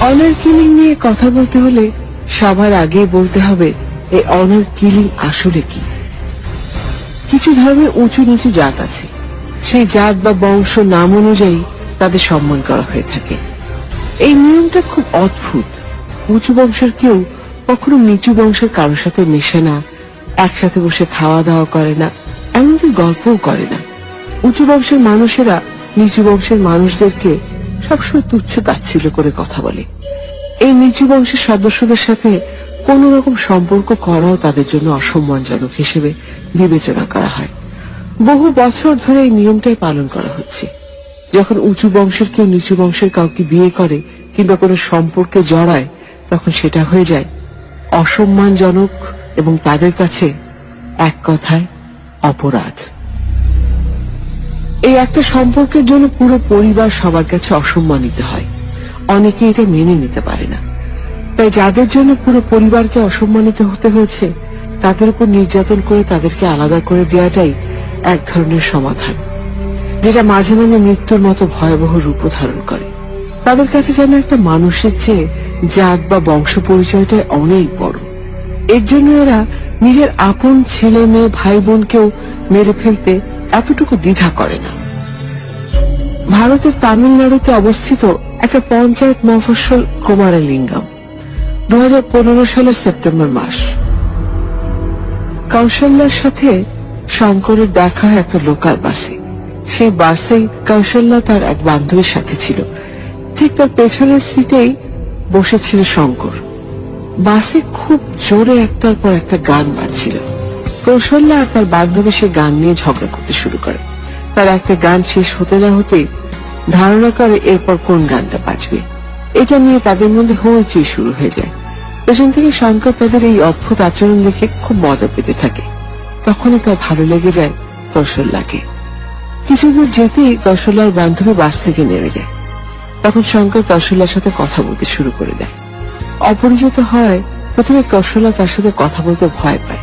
Honour killing নিয়ে কথা বলতে হলে সবার আগে বলতে হবে এই অনার কিলিং আসলে কি। কিছু ধর্মে উঁচু নিচু জাত আছে, সেই জাত বা বংশ নাম অনুযায়ী তাদের সম্মান করা হয়ে থাকে। এই নিয়মটা খুব অদ্ভুত। উঁচু বংশের কেউ কখনো নিচু বংশের কারোর সাথে মেশে না, একসাথে বসে খাওয়া দাওয়া করে না, এমনকি গল্পও করে না। উঁচু বংশের মানুষেরা নিচু বংশের মানুষদেরকে সবসময় তুচ্ছ তাচ্ছিল্য করে কথা বলে। এই নিচু বংশের সদস্যদের সাথে কোন রকম সম্পর্ক করাও তাদের জন্য অসম্মানজনক হিসেবে বিবেচনা করা হয়। বহু বছর ধরে এই নিয়মটাই পালন করা হচ্ছে। যখন উঁচু বংশের কেউ নিচু বংশের কাউকে বিয়ে করে কিংবা কোনো সম্পর্কে জড়ায়, তখন সেটা হয়ে যায় অসম্মানজনক এবং তাদের কাছে এক কথায় অপরাধ। এই একটা সম্পর্কের জন্য পুরো পরিবার সবার কাছে অসম্মানিত হয়। অনেকে এটা মেনে নিতে পারে না। তাই যাদের জন্য পুরো পরিবারকে অসম্মানিত হতে হয়েছে, তাদের উপর নির্যাতন করে তাদেরকে আলাদা করে দেওয়াটাই এক ধরনের সমাধান, যেটা মাঝে মাঝে মৃত্যুর মতো ভয়াবহ রূপ ধারণ করে। তাদের কাছে যেন একটা মানুষের চেয়ে জাত বা বংশ পরিচয়টা অনেক বড়। এর জন্য এরা নিজের আপন ছেলে মেয়ে ভাই বোনকেও মেরে ফেলতে এতটুকু দ্বিধা করে না। ভারতের তামিলনাড়ুতে অবস্থিত একটা পঞ্চায়েত মফস্বল কুমারলিঙ্গম, 2015 সালের সেপ্টেম্বর মাস। কৌশল্যার সাথে শঙ্করের দেখা হয় একটা লোকাল বাসে। সেই বাসেই কৌশল্যা তার এক বান্ধবীর সাথে ছিল। ঠিক তার পেছনের সিটেই বসেছিল শঙ্কর। বাসে খুব জোরে একটার পর একটা গান বাজছিল। কৌশল্যা আর তার বান্ধবী সে গান নিয়ে ঝগড়া করতে শুরু করে। তার একটা গান শেষ হতে না হতেই ধারণা করে এরপর কোন গানটা বাজবে। এটা নিয়ে তাদের মধ্যে হইচই শুরু হয়ে যায়। পেছন থেকে শঙ্কর তাদের এই অদ্ভুত আচরণ দেখে খুব মজা পেতে থাকে। তখনই তার ভালো লেগে যায় কৌশল্যাকে। কিছুদূর যেতেই কৌশল্যার বান্ধবী বাস থেকে নেমে যায়। তখন শঙ্কর কৌশল্যার সাথে কথা বলতে শুরু করে দেয়। অপরিচিত হয় প্রথমে কৌশল্যা তার সাথে কথা বলতে ভয় পায়,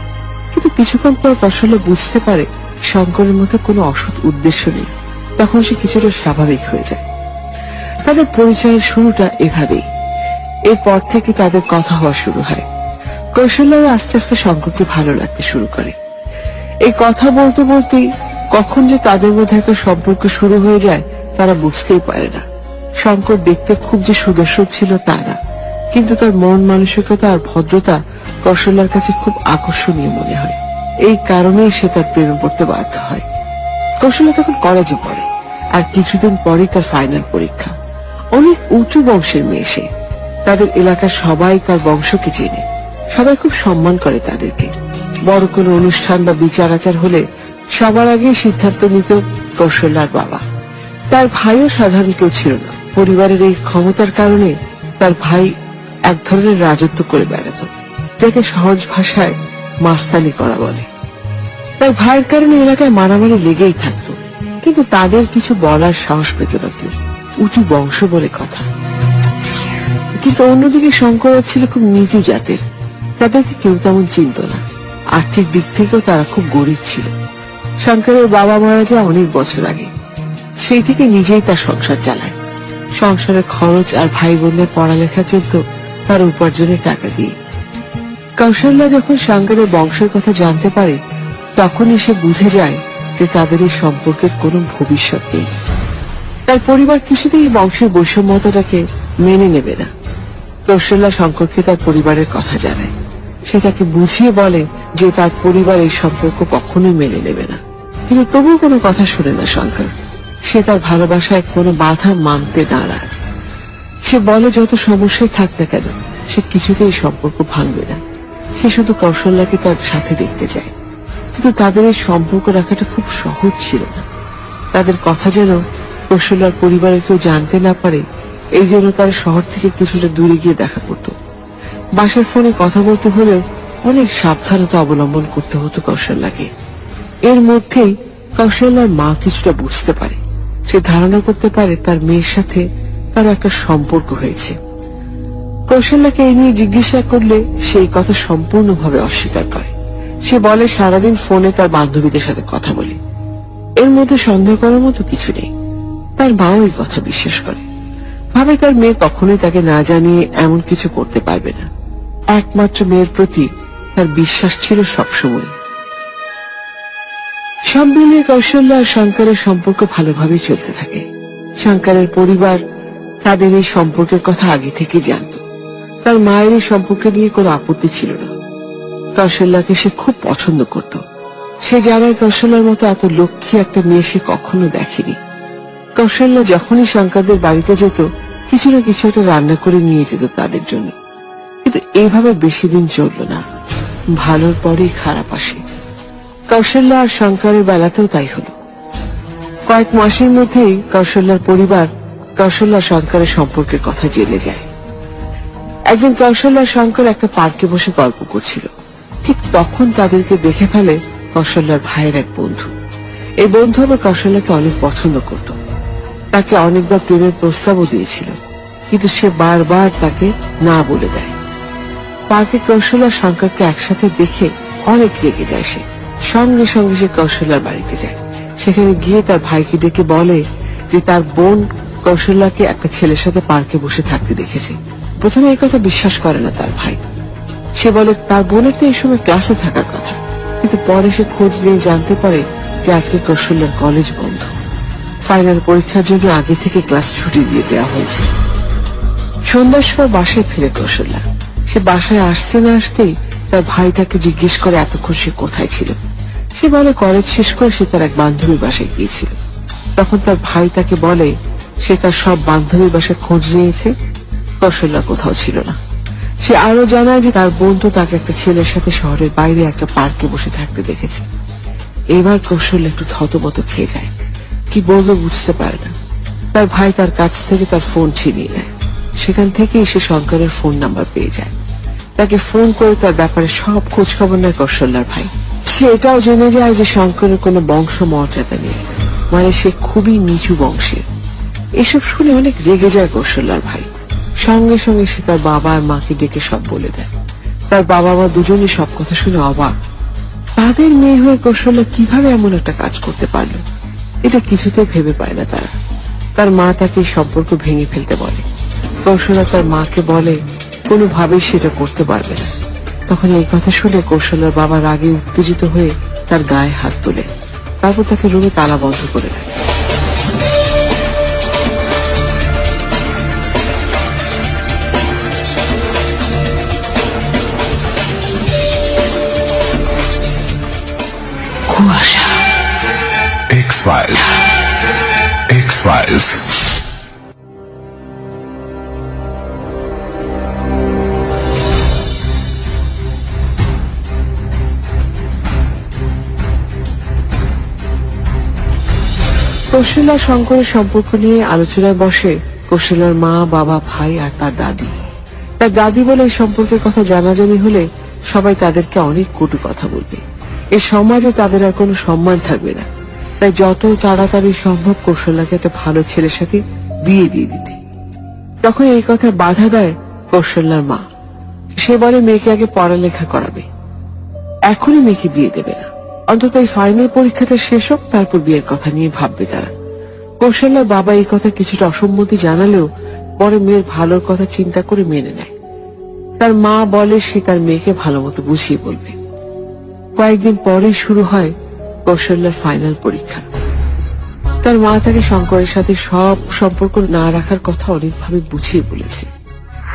কিন্তু কিছুক্ষণ পর কৌশল্যা বুঝতে পারে শঙ্করের মধ্যে কোনো অসৎ উদ্দেশ্য নেই। তখন সে কিছুটা স্বাভাবিক হয়ে যায়। তাদের পরিচয়ের শুরুটা এভাবেই। এরপর থেকে তাদের কথা হওয়া শুরু হয়। কৌশল্যাও আস্তে আস্তে শঙ্করকে ভালো লাগতে শুরু করে। এই কথা বলতে বলতেই কখন যে তাদের মধ্যে একটা সম্পর্ক শুরু হয়ে যায় তারা বুঝতেই পারে না। শঙ্কর দেখতে খুব যে সুদর্শন ছিল তা না, কিন্তু তার মন মানসিকতা আর ভদ্রতা কৌশল্যার কাছে খুব আকর্ষণীয় মনে হয়। এই কারণেই সে তার প্রেমে পড়তে বাধ্য হয়। কৌশল্যা তখন কলেজে পড়ে, আর কিছুদিন পরেই তার ফাইনাল পরীক্ষা। অনেক উঁচু বংশের মেয়ে সে। তাদের এলাকার সবাই তার বংশকে চেনে, সবাই খুব সম্মান করে তাদেরকে। বড় কোনো অনুষ্ঠান বা বিচার আচার হলে সবার আগে সিদ্ধান্ত নিত কৌশল্যার বাবা। তার ভাইও সাধারণ কেউ ছিল না। পরিবারের এই ক্ষমতার কারণে তার ভাই এক ধরনের রাজত্ব করে বেড়াত, যাকে সহজ ভাষায় মাস্তানি করা বলে। তার ভাইয়ের কারণে এলাকায় মারামারি লেগেই থাকতো, কিন্তু তাদের কিছু বলার সাহস পেত না কেউ। উঁচু বংশ বলে কথা। কিন্তু অন্যদিকে শঙ্কর ছিল খুব নিচু জাতের। তাদেরকে কেউ তেমন চিনত না। আর্থিক দিক থেকেও তারা খুব গরিব ছিল। শঙ্করের বাবা মারা যায় অনেক বছর আগে। সেই থেকে নিজেই তার সংসার চালায়। সংসারের খরচ আর ভাই বোনদের পড়ালেখা চলত তার উপার্জনের টাকা দিয়ে। কৌশল্যা যখন শঙ্করের বংশের কথা জানতে পারে, তখনই সে বুঝে যায় যে তাদের এই সম্পর্কের কোনো ভবিষ্যৎ নেই। তার পরিবার কিছুতেই এই বংশের বৈষম্যতাটাকে মেনে নেবে না। কৌশল্যা শঙ্করকে তার পরিবারের কথা জানায়। সে তাকে বুঝিয়ে বলে যে তার পরিবার এই সম্পর্ক কখনোই মেনে নেবে না, কিন্তু তবুও কোনো কথা শুনে না শঙ্কর। সে তার ভালোবাসায় কোনো বাধা মানতে নারাজ। সে বলে যত সমস্যায় থাক না কেন সে কিছুতেই সম্পর্ক ভাঙবে না। সে শুধু কৌশল্যাকে তার সাথে দেখতে চায়। কিন্তু তাদের এই সম্পর্ক রাখাটা খুব সহজ ছিল না। তাদের কথা যেন কৌশল্যার পরিবারের কেউ জানতে না পারে, এই জন্য তারা শহর থেকে কিছুটা দূরে গিয়ে দেখা করত। বাসার ফোনে কথা বলতে হলেও অনেক সাবধানতা অবলম্বন করতে হতো কৌশল্যাকে। এর মধ্যেই কৌশল্যার মা কিছুটা বুঝতে পারে। সে ধারণা করতে পারে তার মেয়ের সাথে তার একটা সম্পর্ক হয়েছে। কৌশল্যাকে এই নিয়ে জিজ্ঞাসা করলে সেই কথা সম্পূর্ণভাবে অস্বীকার করে। সে বলে সারাদিন ফোনে তার বান্ধবীদের সাথে কথা বলে। এর মধ্যে সন্দেহ করার মতো কিছু নেই। তার মাও এই কথা বিশ্বাস করে। ভাবে তার মেয়ে কখনোই তাকে না জানিয়ে এমন কিছু করতে পারবে না। একমাত্র মেয়ের প্রতি তার বিশ্বাস ছিল সবসময়। সব মিলিয়ে কৌশল্যা আর শঙ্করের সম্পর্ক ভালোভাবেই চলতে থাকে। শঙ্করের পরিবার তাদের এই সম্পর্কের কথা আগে থেকে জানত। তার মায়ের এই সম্পর্কে নিয়ে কোনো আপত্তি ছিল না। কৌশল্যাকে সে খুব পছন্দ করত। সে জানায় কৌশল্যার মতো এত লক্ষ্মী একটা মেয়ে সে কখনো দেখেনি। কৌশল্যা যখনই শঙ্করদের বাড়িতে যেত কিছু না কিছু একটা রান্না করে নিয়ে যেত তাদের জন্য। কিন্তু এইভাবে বেশি দিন চলল না। ভালোর পরেই খারাপ আসে। কৌশল্যা আর শঙ্করের বেলাতেও তাই হলো। কয়েক মাসের মধ্যেই কৌশল্যার পরিবার কৌশল্যা শঙ্করের সম্পর্কের কথা জেনে যায়। একদিন কৌশল্যা শঙ্কর একটা পার্কে বসে গল্প করছিল। ঠিক তখন তাদেরকে দেখে ফেলে কৌশল্যার ভাইয়ের এক বন্ধু। এই বন্ধু আবার কৌশল্যাকে অনেক পছন্দ করত। তাকে অনেকবার প্রেমের প্রস্তাবও দিয়েছিল, কিন্তু সে বারবার তাকে না বলে দেয়। পার্কে কৌশল্যা শঙ্করকে একসাথে দেখে অনেক রেগে যায়। সে সঙ্গে সঙ্গে সে কৌশল্যার বাড়িতে যায়। সেখানে গিয়ে তার ভাইকে ডেকে বলে যে তার বোন কৌশল্যাকে একটা ছেলের সাথে পার্কে বসে থাকতে দেখেছে। প্রথমে এই কথা বিশ্বাস করে না তার ভাই। সে বলে তার বোনের তো এই সময় ক্লাসে থাকার কথা, কিন্তু পরে সে খোঁজ নিয়ে জানতে পারে যে আজকে কৌশল্যার কলেজ বন্ধ। ফাইনাল পরীক্ষার জন্য আগে থেকে ক্লাস ছুটি দিয়ে দেওয়া হয়েছে। সন্ধ্যার সময় বাসায় ফিরে কৌশল্যা। সে বাসায় আসতে না আসতেই তার ভাই তাকে জিজ্ঞেস করে এতক্ষণ সে কোথায় ছিল। সে বলে কলেজ শেষ করে সে তার এক বান্ধবীর বাসায় গিয়েছিল। তখন তার ভাই তাকে বলে সে তার সব বান্ধবীর বাসায় খোঁজ নিয়েছে, কৌশল্যা কোথাও ছিল না। সে আরো জানায় যে তার বোন তো তাকে একটা ছেলের সাথে শহরের বাইরে একটা পার্কে বসে থাকতে দেখেছে। এবার কৌশল্যা একটু থতমত খেয়ে যায়, কি বলবে বুঝতে পারে না। তার ভাই তার কাছ থেকে তার ফোন ছিনিয়ে নেয়। সেখান থেকেই সে শঙ্করের ফোন নাম্বার পেয়ে যায়। তাকে ফোন করে তার ব্যাপারে সব খোঁজ খবর নেয় কৌশল্যার ভাই। সে এটাও জেনে যায় যে শঙ্করের কোনো বংশ মর্যাদা নেই, মানে সে খুবই নিচু বংশের। এসব শুনে অনেক রেগে যায় কৌশল্যার ভাই। সঙ্গে সঙ্গে সে তার বাবা আর মাকে ডেকে সব বলে দেয়। তার বাবা মা দুজনই সব কথা শুনে অবাক। তাদের মেয়ে হয়ে কৌশল্যা কিভাবে এমন একটা কাজ করতে পারলো, এটা কিছুতেই ভেবে পায় না তারা। তার মা তাকে এই সম্পর্ক ভেঙে ফেলতে বলে। কৌশল্যা তার মাকে বলে কোনোভাবেই সেটা করতে পারবে না। তখন এই কথা শুনে কৌশল্যার বাবা রাগে উত্তেজিত হয়ে তার গায়ে হাত তোলে। তারপর তাকে রুমে তালা বন্ধ করে রাখে। কুয়াশা X-Files. X-Files. কৌশল্যা শঙ্করের সম্পর্ক নিয়ে আলোচনায় বসে কৌশল্যার মা, বাবা, ভাই আর তার দাদি। তার দাদি বলে এই সম্পর্কের কথা জানাজানি হলে সবাই তাদেরকে অনেক কটু কথা বলবে। এই সমাজে তাদের আর কোনো সম্মান থাকবে না। তাই যত তাড়াতাড়ি সম্ভব কৌশল্যাকে একটা ভালো ছেলের সাথে বিয়ে দিয়ে দিতে। তখন এই কথা বাধা দেয় কৌশল্যার মা। সে বলে মেয়েকে আগে পড়ালেখা করাবে, এখনই মেয়েকে বিয়ে দেবে না। অন্তত এই ফাইনাল পরীক্ষাটা শেষ হোক, তারপর বিয়ের কথা নিয়ে ভাববে তারা। কৌশল্যার বাবা এই কথা কিছুটা অসম্মতি জানালেও পরে মেয়ের ভালোর কথা চিন্তা করে মেনে নেয়। তার মা বলে সে তার মেয়েকে ভালো মতো বুঝিয়ে বলবে। কয়েকদিন পরেই শুরু হয় কৌশল্যার ফাইনাল পরীক্ষা। তার মা তাকে শঙ্করের সাথে সব সম্পর্ক না রাখার কথা অনেকভাবে বুঝিয়ে বলেছে,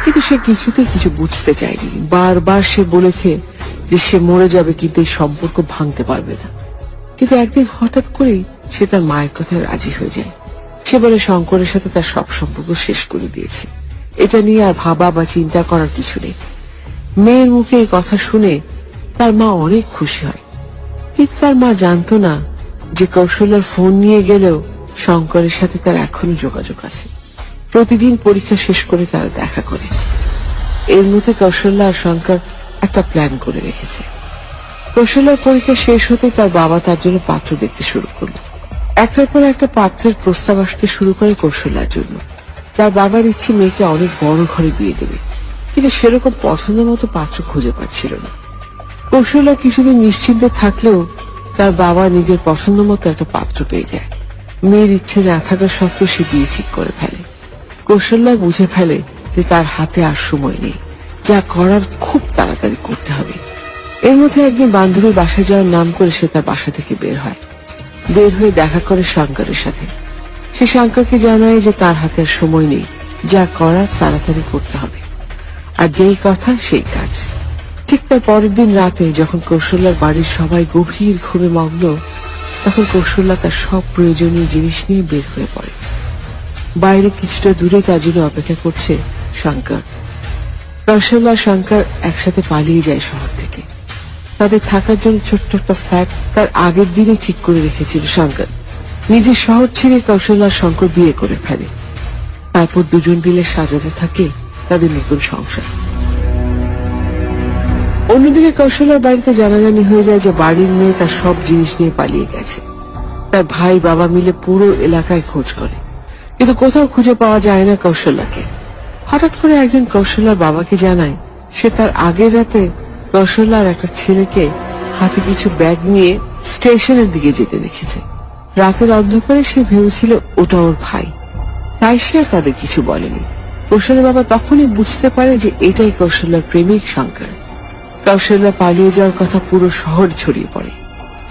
কিন্তু সে কিছুতেই কিছু বুঝতে চায়নি। বারবার সে বলেছে যে সে মরে যাবে, কিন্তু এই সম্পর্ক ভাঙতে পারবে না। কিন্তু একদিন হঠাৎ করেই সে তার মায়ের কথায় রাজি হয়ে যায়। সে বলে শঙ্করের সাথে তার সব সম্পর্ক শেষ করে দিয়েছে, এটা নিয়ে আর ভাবা বা চিন্তা করার কিছু নেই। মেয়ের মুখে এই কথা শুনে তার মা অনেক খুশি হয়, কিন্তু তার মা জানতো না যে কৌশল্যার ফোন নিয়ে গেলেও শঙ্করের সাথে তার এখনো যোগাযোগ আছে। প্রতিদিন পরীক্ষা শেষ করে তারা দেখা করে। এর মধ্যে কৌশল্যা আর শঙ্কর একটা প্ল্যান করে রেখেছে। কৌশল্যার পরীক্ষা শেষ হতে তার বাবা তার জন্য পাত্র দেখতে শুরু করলো। একটার পর একটা পাত্রের প্রস্তাব আসতে শুরু করে কৌশল্যার জন্য। তার বাবার ইচ্ছে মেয়েকে অনেক বড় ঘরে বিয়ে দেবে, কিন্তু সেরকম পছন্দ মতো পাত্র খুঁজে পাচ্ছিল না। কৌশল্যা কিছুদিন নিশ্চিন্তে থাকলেও তার বাবা নিজের পছন্দ মতো একটা পাত্র পেয়ে যায়। মেয়ের ইচ্ছে না থাকা সত্ত্বেও সে বিয়ে ঠিক করে ফেলে। কৌশল্যা বুঝে ফেলে যে তার হাতে আর সময় নেই, যা করার খুব তাড়াতাড়ি করতে হবে। এর মধ্যে একদিন বান্ধবীর বাসায় যাওয়ার নাম করে সে তার বাসা থেকে বের হয়। বের হয়ে দেখা করে শঙ্করের সাথে। সে শঙ্করকে জানায় যে তার হাতে আর সময় নেই, যা করার তাড়াতাড়ি করতে হবে, আর যেই কথা সেই কাজ। ঠিক তার পরের দিন রাতে যখন কৌশল্যার বাড়ির সবাই গভীর ঘুমে মগ্ন, তখন কৌশল্যা তার সব প্রয়োজনীয় জিনিস নিয়ে বের হয়ে পড়ে। বাইরে কিছুটা দূরে তার জন্য অপেক্ষা করছে শঙ্কর। কৌশল্যা আর শঙ্কর একসাথে পালিয়ে যায় শহর থেকে। তাদের থাকার জন্য ছোট্ট একটা ফ্ল্যাট তার আগের দিনে ঠিক করে রেখেছিল শঙ্কর। নিজের শহর ছেড়ে কৌশল্যা আর শঙ্কর বিয়ে করে ফেলে। তারপর দুজন মিলে সাজাতে থাকে তাদের নতুন সংসার। অন্যদিকে কৌশল্যার বাড়িতে জানাজানি হয়ে যায় যে বাড়ির মেয়ে তার সব জিনিস নিয়ে পালিয়ে গেছে। তার ভাই বাবা মিলে পুরো এলাকায় খোঁজ করে, কিন্তু কোথাও খুঁজে পাওয়া যায় না কৌশল্যাকে। হঠাৎ করে একজন কৌশল্যার বাবাকে জানায় সে তার আগের রাতে কৌশল্যার একটা ছেলেকে হাতে কিছু ব্যাগ নিয়ে স্টেশনের দিকে যেতে দেখেছে। রাতের অন্ধকারে সে ভেবেছিল ওটা ওর ভাই, তাই সে আর তাদের কিছু বলেনি। কৌশল্যার বাবা তখনই বুঝতে পারে যে এটাই কৌশল্যার প্রেমিক শঙ্কর। কৌশল্যা পালিয়ে যাওয়ার কথা পুরো শহর ছড়িয়ে পড়ে।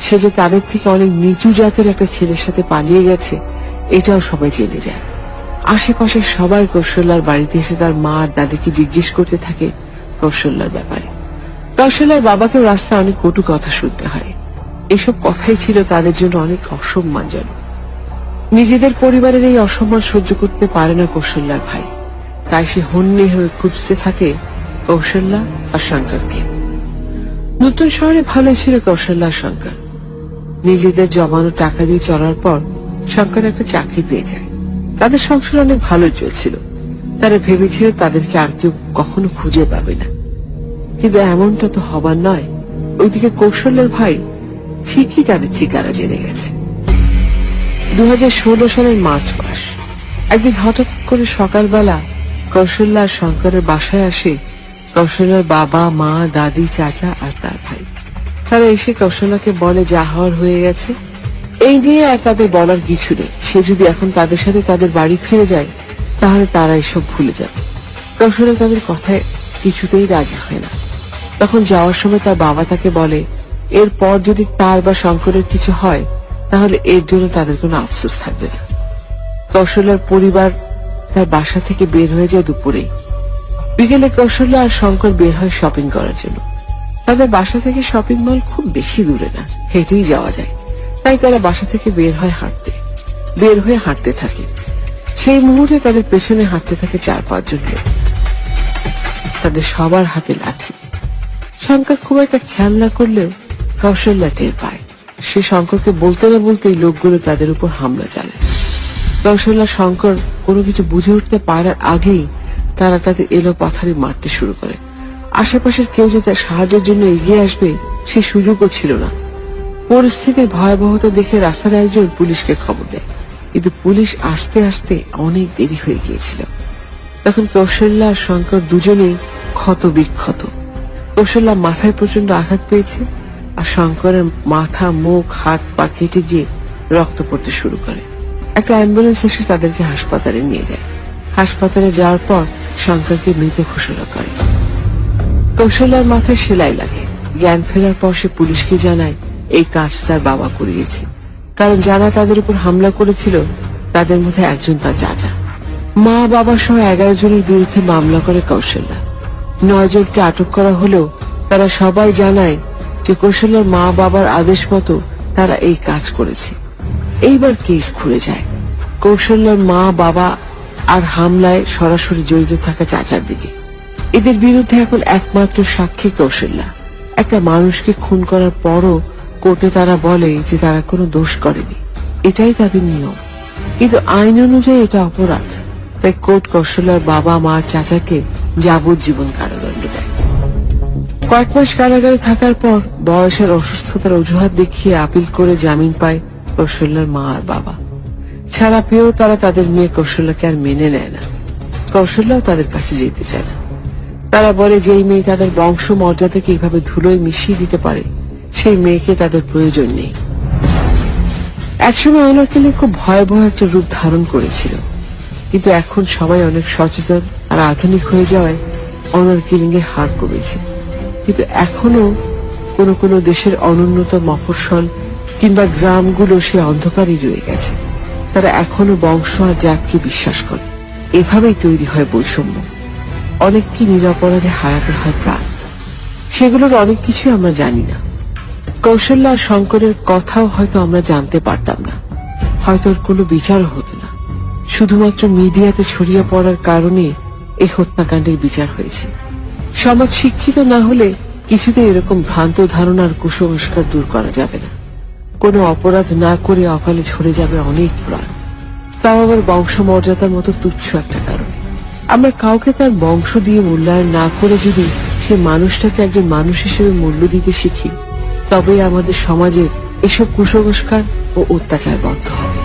সে যে তাদের থেকে অনেক নিচু জাতের একটা ছেলের সাথে পালিয়ে গেছে এটাও সবাই জেনে যায়। আশেপাশের সবাই কৌশল্যার বাড়িতে এসে তার মা আর দাদিকে জিজ্ঞেস করতে থাকে কৌশল্যার ব্যাপারে। কৌশল্যার বাবাকেও রাস্তায় অনেক কটু কথা শুনতে হয়। এসব কথাই ছিল তাদের জন্য অনেক অসম্মানজনক। নিজেদের পরিবারের এই অসম্মান সহ্য করতে পারে না কৌশল্যার ভাই, তাই সে হন্যে হয়ে খুঁজতে থাকে কৌশল্যা আর শঙ্করকে। নতুন শহরে ভালোই ছিল কৌশল্যা আর শঙ্কর। নিজেদের জমানো টাকা দিয়ে চলার পর শঙ্কর একটা চাকরি পেয়ে যায়। তাদের সংসার অনেক ভালো চলছিল। তারা ভেবেছিল তাদেরকে আর কেউ কখনো খুঁজে পাবে না, কিন্তু এমনটা তো হবার নয়। ওইদিকে কৌশল্যার ভাই ঠিকই তাদের ঠিকানা জেনে গেছে। 2016 সালের মার্চ মাস একদিন হঠাৎ করে সকালবেলা কৌশল্যা আর শঙ্করের বাসায় আসে কৌশল্যার বাবা, মা, দাদি, চাচা আর তার ভাই। তারা এসে কৌশল্যাকে বলে যা হওয়ার হয়ে গেছে। এই নিয়ে আর তাদের বলার কিছু নেই। সে যদি এখন তাদের সাথে তাদের বাড়ি ফিরে যায় তাহলে তারা এসব ভুলে যাবে। কৌশল্যা তাদের কথায় কিছুতেই রাজি হয় না। তখন যাওয়ার সময় তার বাবা তাকে বলে এরপর যদি তার বা শঙ্করের কিছু হয় তাহলে এর জন্য তাদের কোনো আফসোস থাকবে না। কৌশল্যার পরিবার তার বাসা থেকে বের হয়ে যায় দুপুরে। বিকেলে কৌশল্যা আর শঙ্কর বের হয় শপিং করার জন্য। তাদের বাসা থেকে শপিং মল খুব বেশি দূরে না, হেঁটেই যাওয়া যায়। তাই তারা বাসা থেকে বের হয়ে হাঁটতে থাকে। সেই মুহূর্তে তাদের পেছনে হাঁটতে থাকে 4-5 জন লোক। তাদের সবার হাতে লাঠি। শঙ্কর খুব একটা খেয়াল না করলেও কৌশল্যা টের পায়। সে শঙ্করকে বলতে না বলতেই লোকগুলো তাদের উপর হামলা চালায়। কৌশল্যা শঙ্কর কোনো কিছু বুঝে উঠতে পারার আগেই তারা তাদের এলো পাথারি মারতে শুরু করে। আশেপাশের কেউ যে তার সাহায্যের জন্য এগিয়ে আসবে সে সুযোগও ছিল না। পরিস্থিতির ভয়াবহতা দেখে রাস্তার একজন পুলিশকে খবর দেয়, কিন্তু পুলিশ আসতে আসতে অনেক দেরি হয়ে গিয়েছিল। তখন কৌশল্যা আর শঙ্কর দুজনেই ক্ষত বিক্ষত। কৌশল্যা মাথায় প্রচন্ড আঘাত পেয়েছে, আর শঙ্করের মাথা, মুখ, হাত, পা কেটে গিয়ে রক্ত পড়তে শুরু করে। একটা অ্যাম্বুলেন্স এসে তাদেরকে হাসপাতালে নিয়ে যায়। হাসপাতালে যাওয়ার পর শঙ্করকে মৃত ঘোষণা করে। কৌশল্যার মাথায় সেলাই লাগে। জ্ঞান ফেরার পর সে পুলিশকে জানায় এই কাজ তার বাবা করিয়েছে, কারণ যারা তাদের উপর হামলা করেছিল তাদের মধ্যে একজন তার চাচা। মা, বাবা সহ 11 জনের বিরুদ্ধে মামলা করে কৌশল্যা। 9 জনকে আটক করা হলেও তারা সবাই জানায় যে কৌশল্যার মা বাবার আদেশ মতো তারা এই কাজ করেছে। এইবার কেস ঘুরে যায় কৌশল্যার মা, বাবা আর হামলায় সরাসরি জড়িত থাকা চাচার দিকে। এদের বিরুদ্ধে এখন একমাত্র সাক্ষী কৌশল্যা। একটা মানুষকে খুন করার পরও কোর্টে তারা বলে যে তারা কোনো দোষ করেনি, এটাই তাদের নিয়ম। কিন্তু আইন অনুযায়ী এটা অপরাধ, তাই কোর্ট কৌশল্যার বাবা, মা, চাচাকে যাবজ্জীবন কারাদণ্ড দেয়। কয়েক মাস কারাগারে থাকার পর বয়সের অসুস্থতার অজুহাত দেখিয়ে আপিল করে জামিন পায় কৌশল্যার মা আর বাবা। ছাড়া পেয়েও তারা তাদের মেয়ে কৌশল্যাকে আর মেনে নেয় না। কৌশল্যাও তাদের কাছে যেতে চায় না। তারা বলে যে এই মেয়ে তাদের বংশ মর্যাদাকে এইভাবে ধুলোয় মিশিয়ে দিতে পারে সেই মেয়েকে তাদের প্রয়োজন নেই। একসময় অনারকলি খুব ভয়াবহ একটা রূপ ধারণ করেছিল। কিন্তু এখন সবাই অনেক সচেতন আর আধুনিক হয়ে যাওয়ায় অনার কিলিং এর হার কমেছে। কিন্তু এখনো কোনো কোনো দেশের অনুন্নত মফস্বল কিংবা গ্রামগুলো সে অন্ধকারই রয়ে গেছে। তারা এখনো বংশ আর জাতকে বিশ্বাস করে। এভাবেই তৈরি হয় বৈষম্য। অনেককে নিরপরাধে হারাতে হয় প্রাণ। সেগুলোর অনেক কিছু আমরা জানি না। কৌশল্যা আর শঙ্করের কথাও হয়তো আমরা জানতে পারতাম না, হয়তো ওর কোনো বিচারও হতো না। শুধুমাত্র মিডিয়াতে ছড়িয়ে পড়ার কারণে এই হত্যাকাণ্ডের বিচার হয়েছে। সমাজ শিক্ষিত না হলে কিছুতে এরকম ভ্রান্ত ধারণার কুসংস্কার দূর করা যাবে না। কোনো অপরাধ না করে অকালে ঝরে যাবে অনেক প্রাণ, তাও আবার বংশমর্যাদার মতো তুচ্ছ একটা কারণে। আমরা কাউকে তার বংশ দিয়ে মূল্যায়ন না করে যদি সে মানুষটাকে একজন মানুষ হিসেবে মূল্য দিতে শিখি, তবেই আমাদের সমাজের এসব কুসংস্কার ও অত্যাচার বন্ধ হবে।